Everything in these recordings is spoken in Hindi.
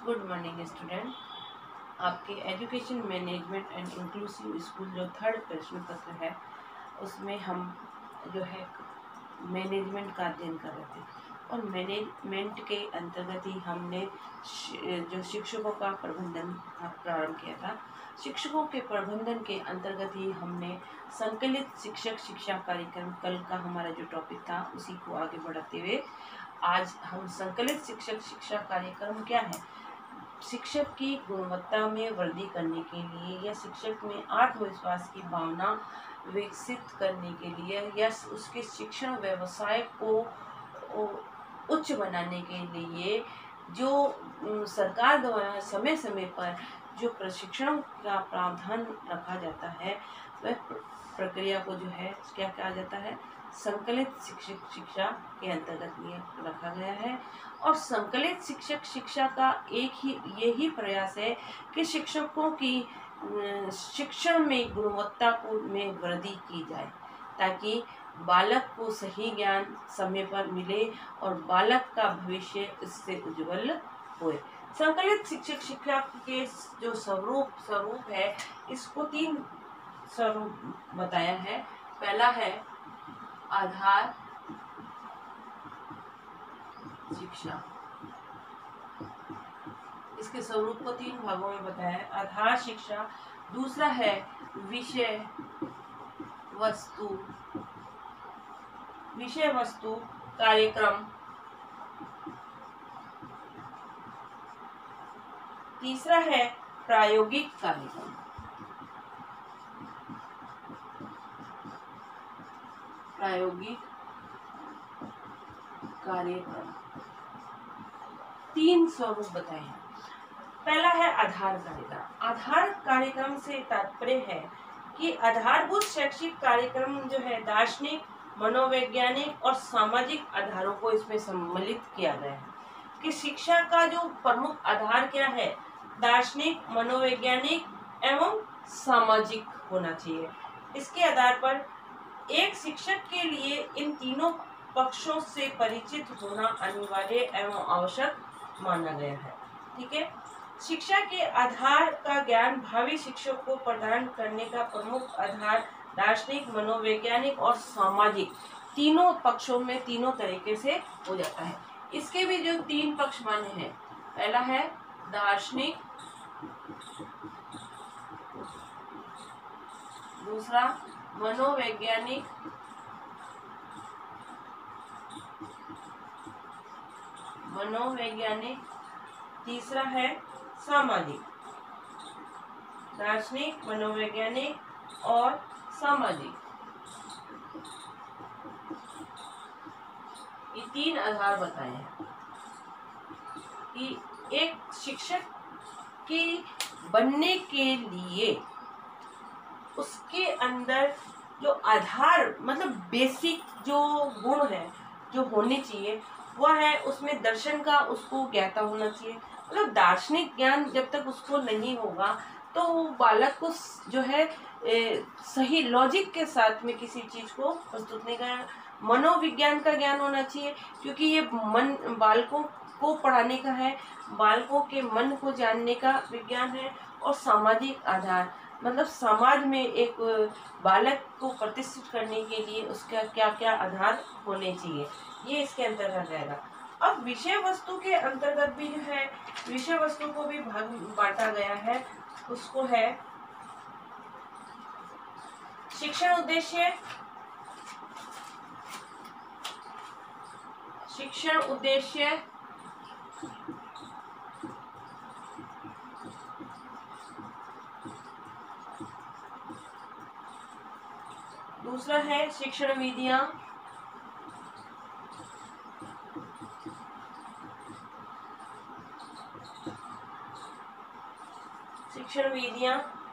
Good morning student. आपके education management and inclusive school जो थर्ड प्रश्न पत्र है उसमें हम जो है मैनेजमेंट का अध्ययन कर रहे थे और मैनेजमेंट के अंतर्गत ही हमने जो शिक्षकों का प्रबंधन प्रारंभ किया था। शिक्षकों के प्रबंधन के अंतर्गत ही हमने संकलित शिक्षक शिक्षा कार्यक्रम कल का हमारा जो टॉपिक था उसी को आगे बढ़ाते हुए आज हम संकलित शिक्षक शिक्षा कार्यक्रम क्या है, शिक्षक की गुणवत्ता में वृद्धि करने के लिए या शिक्षक में आत्मविश्वास की भावना विकसित करने के लिए या उसके शिक्षण व्यवसाय को उच्च बनाने के लिए जो सरकार द्वारा समय समय पर जो प्रशिक्षण का प्रावधान रखा जाता है वह प्रक्रिया को जो है क्या कहा जाता है, संकलित शिक्षक शिक्षा के अंतर्गत ये रखा गया है। और संकलित शिक्षक शिक्षा का यही प्रयास है कि शिक्षकों की शिक्षण में गुणवत्ता को में वृद्धि की जाए ताकि बालक को सही ज्ञान समय पर मिले और बालक का भविष्य इससे उज्जवल होए। संकलित शिक्षक शिक्षा के जो स्वरूप है इसको 3 स्वरूप बताया है। पहला है आधार शिक्षा, इसके स्वरूप को 3 भागों में बताया है। आधार शिक्षा, दूसरा है विषय वस्तु कार्यक्रम, तीसरा है प्रायोगिक कार्यक्रम। प्रायोगिक कार्यक्रम 3 स्वरूप बताए हैं। पहला है आधार कार्यक्रम। आधार कार्यक्रम से तात्पर्य है कि आधारभूत शैक्षिक कार्यक्रम जो है दार्शनिक, मनोवैज्ञानिक और सामाजिक आधारों को इसमें सम्मिलित किया गया है कि शिक्षा का जो प्रमुख आधार क्या है, दार्शनिक, मनोवैज्ञानिक एवं सामाजिक होना चाहिए। इसके आधार पर एक शिक्षक के लिए इन तीनों पक्षों से परिचित होना अनिवार्य एवं आवश्यक माना गया है। ठीक है। शिक्षा के आधार का ज्ञान भावी शिक्षक को प्रदान करने का प्रमुख आधार दार्शनिक, मनोवैज्ञानिक और सामाजिक तीनों पक्षों में तीनों तरीके से हो जाता है। इसके भी जो 3 पक्ष माने हैं, पहला है दार्शनिक, दूसरा मनोवैज्ञानिक, तीसरा है सामाजिक। दार्शनिक, मनोवैज्ञानिक और सामाजिक, ये 3 आधार बताए हैं कि एक शिक्षक के बनने के लिए उसके अंदर जो आधार मतलब बेसिक जो गुण है जो होने चाहिए वह है, उसमें दर्शन का उसको ज्ञाता होना चाहिए। मतलब दार्शनिक ज्ञान जब तक उसको नहीं होगा तो बालक को जो है सही लॉजिक के साथ में किसी चीज को प्रस्तुत नहीं करेगा। मनोविज्ञान का ज्ञान होना चाहिए क्योंकि ये मन बालकों को पढ़ाने का है, बालकों के मन को जानने का विज्ञान है। और सामाजिक आधार मतलब समाज में एक बालक को प्रतिष्ठित करने के लिए उसका क्या क्या आधार होने चाहिए, ये इसके अंतर्गत रहेगा। अब विषय वस्तु के अंतर्गत भी जो है विषय वस्तु को भी भाग बांटा गया है, उसको है शिक्षण उद्देश्य, दूसरा है शिक्षण विधियां,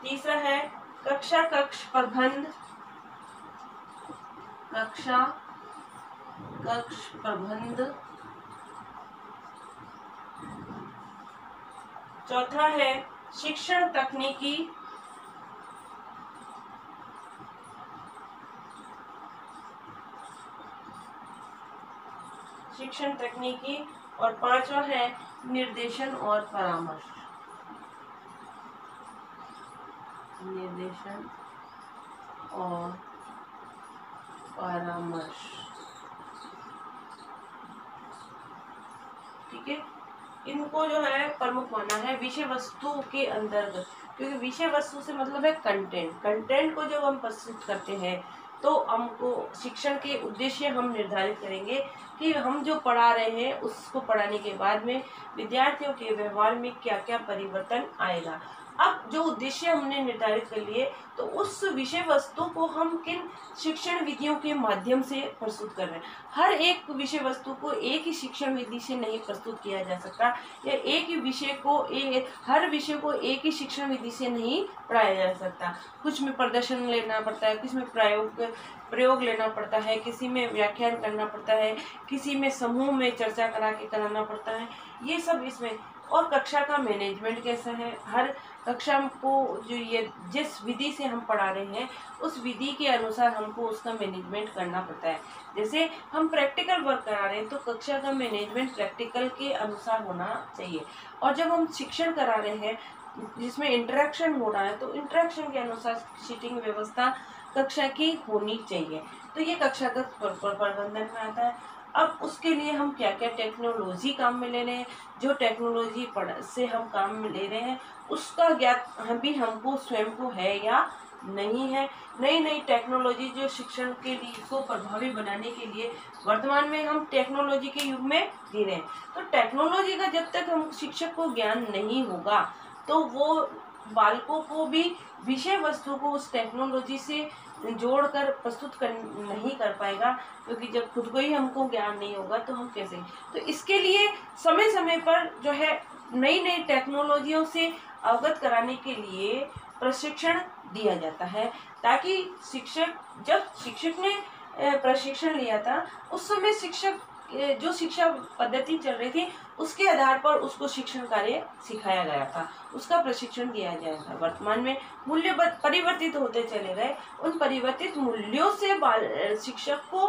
तीसरा है कक्षा कक्ष प्रबंध, चौथा है शिक्षण तकनीकी, और पांचवा है निर्देशन और परामर्श। निर्देशन और परामर्श, ठीक है। इनको जो है प्रमुख माना है विषय वस्तु के अंतर्गत, क्योंकि विषय वस्तु से मतलब है कंटेंट। कंटेंट को जब हम प्रस्तुत करते हैं तो हमको शिक्षण के उद्देश्य हम निर्धारित करेंगे कि हम जो पढ़ा रहे हैं उसको पढ़ाने के बाद में विद्यार्थियों के व्यवहार में क्या क्या परिवर्तन आएगा। अब जो उद्देश्य हमने निर्धारित कर लिए तो उस विषय वस्तु को हम किन शिक्षण विधियों के माध्यम से प्रस्तुत कर रहे हैं। हर एक विषय वस्तु को एक ही शिक्षण विधि से नहीं प्रस्तुत किया जा सकता, या एक ही विषय को हर विषय को एक ही शिक्षण विधि से नहीं पढ़ाया जा सकता। कुछ में प्रदर्शन लेना पड़ता है, किसी में प्रयोग लेना पड़ता है, किसी में व्याख्यान करना पड़ता है, किसी में समूह में चर्चा करा के कराना पड़ता है, ये सब इसमें। और कक्षा का मैनेजमेंट कैसा है, हर कक्षा को जो ये जिस विधि से हम पढ़ा रहे हैं उस विधि के अनुसार हमको उसका मैनेजमेंट करना पड़ता है। जैसे हम प्रैक्टिकल वर्क करा रहे हैं तो कक्षा का मैनेजमेंट प्रैक्टिकल के अनुसार होना चाहिए। और जब हम शिक्षण करा रहे हैं जिसमें इंटरेक्शन हो रहा है तो इंटरेक्शन के अनुसार सीटिंग व्यवस्था कक्षा की होनी चाहिए। तो ये कक्षागत प्रबंधन में आता है। अब उसके लिए हम क्या क्या टेक्नोलॉजी काम में ले रहे हैं, जो टेक्नोलॉजी से हम काम में ले रहे हैं उसका ज्ञात हमको स्वयं को है या नहीं है। नई नई टेक्नोलॉजी जो शिक्षण के लिए को प्रभावी बनाने के लिए वर्तमान में हम टेक्नोलॉजी के युग में जी रहे हैं। तो टेक्नोलॉजी का जब तक हम शिक्षक को ज्ञान नहीं होगा तो वो बालकों को भी विषय वस्तु को उस टेक्नोलॉजी से जोड़कर प्रस्तुत नहीं कर पाएगा, क्योंकि जब खुद को ही हमको ज्ञान नहीं होगा तो हम कैसे। तो इसके लिए समय समय पर जो है नई नई टेक्नोलॉजियों से अवगत कराने के लिए प्रशिक्षण दिया जाता है, ताकि जब शिक्षक ने प्रशिक्षण लिया था उस समय जो शिक्षा पद्धति चल रही थी उसके आधार पर उसको शिक्षण कार्य सिखाया गया था, उसका प्रशिक्षण दिया जाएगा। वर्तमान में मूल्य परिवर्तित होते चले गए, उन परिवर्तित मूल्यों से शिक्षक को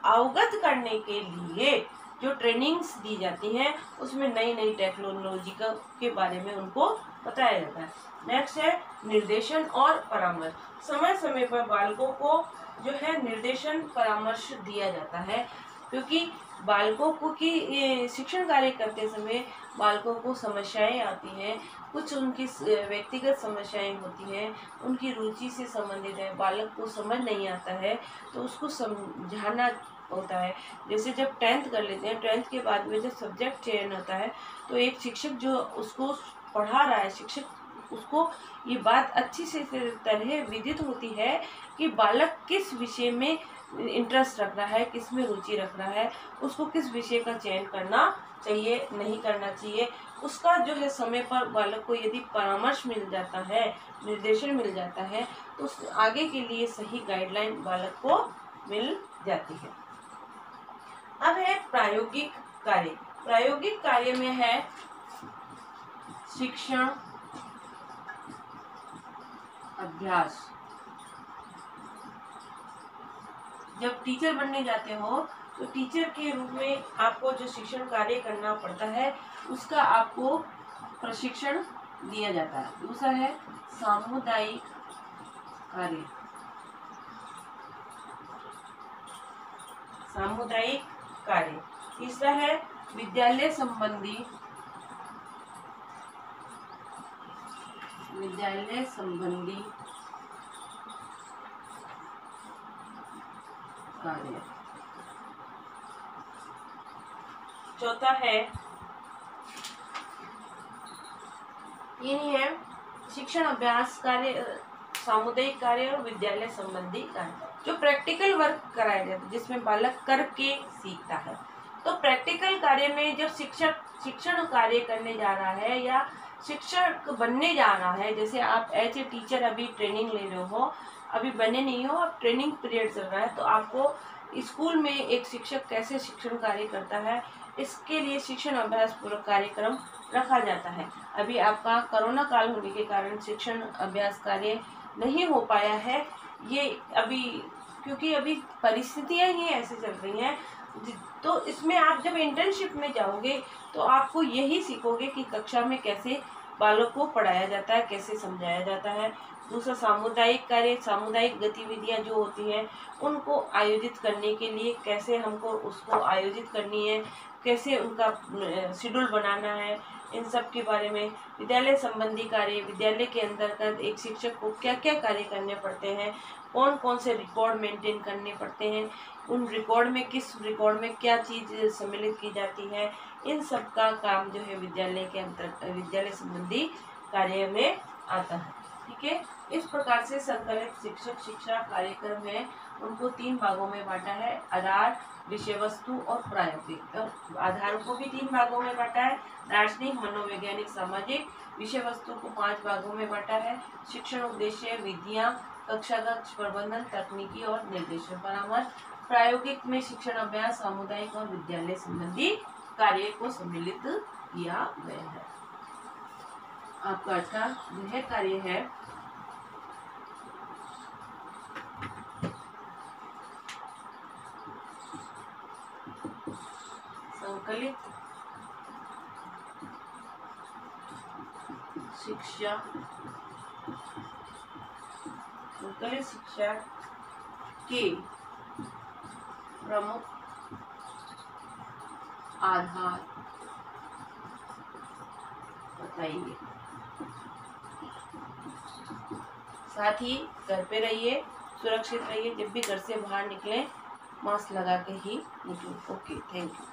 अवगत करने के लिए जो ट्रेनिंग्स दी जाती हैं उसमें नई नई टेक्नोलॉजी के बारे में उनको बताया जाता है। नेक्स्ट है निर्देशन और परामर्श। समय समय पर बालकों को जो है निर्देशन परामर्श दिया जाता है, क्योंकि बालकों को की शिक्षण कार्य करते समय बालकों को समस्याएं आती हैं, कुछ उनकी व्यक्तिगत समस्याएं होती हैं, उनकी रुचि से संबंधित है, बालक को समझ नहीं आता है तो उसको समझाना होता है। जैसे जब 10th कर लेते हैं, 10th के बाद में जब सब्जेक्ट चयन होता है तो एक शिक्षक जो उसको पढ़ा रहा है, शिक्षक उसको ये बात अच्छी से तरह विदित होती है कि बालक किस विषय में इंटरेस्ट रख रहा है, किस में रुचि रख रहा है, उसको किस विषय का चयन करना चाहिए, नहीं करना चाहिए। उसका जो है समय पर बालक को यदि परामर्श मिल जाता है, निर्देशन मिल जाता है तो आगे के लिए सही गाइडलाइन बालक को मिल जाती है। अब है प्रायोगिक कार्य। प्रायोगिक कार्य में है शिक्षण अभ्यास। जब टीचर बनने जाते हो तो टीचर के रूप में आपको जो शिक्षण कार्य करना पड़ता है उसका आपको प्रशिक्षण दिया जाता है। दूसरा है सामुदायिक कार्य। सामुदायिक कार्य। तीसरा है विद्यालय संबंधी कार्य। चौथा है ये नहीं है शिक्षण अभ्यास कार्य, सामुदायिक कार्य और विद्यालय संबंधी कार्य, जो प्रैक्टिकल वर्क कराया जाता है जिसमें बालक करके सीखता है। तो प्रैक्टिकल कार्य में जब शिक्षक शिक्षण कार्य करने जा रहा है या शिक्षक बनने जा रहा है, जैसे आप एज ए टीचर अभी ट्रेनिंग ले रहे हो, अभी बने नहीं हो, अब ट्रेनिंग पीरियड चल रहा है, तो आपको स्कूल में एक शिक्षक कैसे शिक्षण कार्य करता है इसके लिए शिक्षण अभ्यास पूरक कार्यक्रम रखा जाता है। अभी आपका कोरोना काल होने के कारण शिक्षण अभ्यास कार्य नहीं हो पाया है, ये अभी क्योंकि अभी परिस्थितियां ही ऐसे चल रही हैं। तो इसमें आप जब इंटर्नशिप में जाओगे तो आपको यही सीखोगे कि कक्षा में कैसे बालक को पढ़ाया जाता है, कैसे समझाया जाता है। दूसरा सामुदायिक कार्य, सामुदायिक गतिविधियां जो होती हैं उनको आयोजित करने के लिए कैसे हमको उसको आयोजित करनी है, कैसे उनका शेड्यूल बनाना है, इन सब के बारे में। विद्यालय संबंधी कार्य, विद्यालय के अंतर्गत एक शिक्षक को क्या क्या कार्य करने पड़ते हैं, कौन कौन से रिकॉर्ड मेंटेन करने पड़ते हैं, उन रिकॉर्ड में किस रिकॉर्ड में क्या चीज़ सम्मिलित की जाती है, इन सब का काम जो है विद्यालय के विद्यालय संबंधी कार्य में आता है। ठीक है, इस प्रकार से संकलित शिक्षक शिक्षा कार्यक्रम है उनको 3 भागों में बांटा है, आधार, विषय वस्तु और प्रायोगिक। आधार को भी 3 भागों में बांटा है, दार्शनिक, मनोवैज्ञानिक, सामाजिक। विषय वस्तु को 5 भागों में बांटा है, शिक्षण उद्देश्य, विधियां, कक्षागत प्रबंधन, तकनीकी और निर्देशन परामर्श। प्रायोगिक में शिक्षण अभ्यास, सामुदायिक और विद्यालय संबंधी कार्य को सम्मिलित किया गया है। आपका 8वां गृह कार्य है संकलित शिक्षा, संकलित शिक्षा के प्रमुख आधार बताइए। साथ ही घर पे रहिए, सुरक्षित रहिए, जब भी घर से बाहर निकलें मास्क लगा के ही निकलें। Okay, thank you.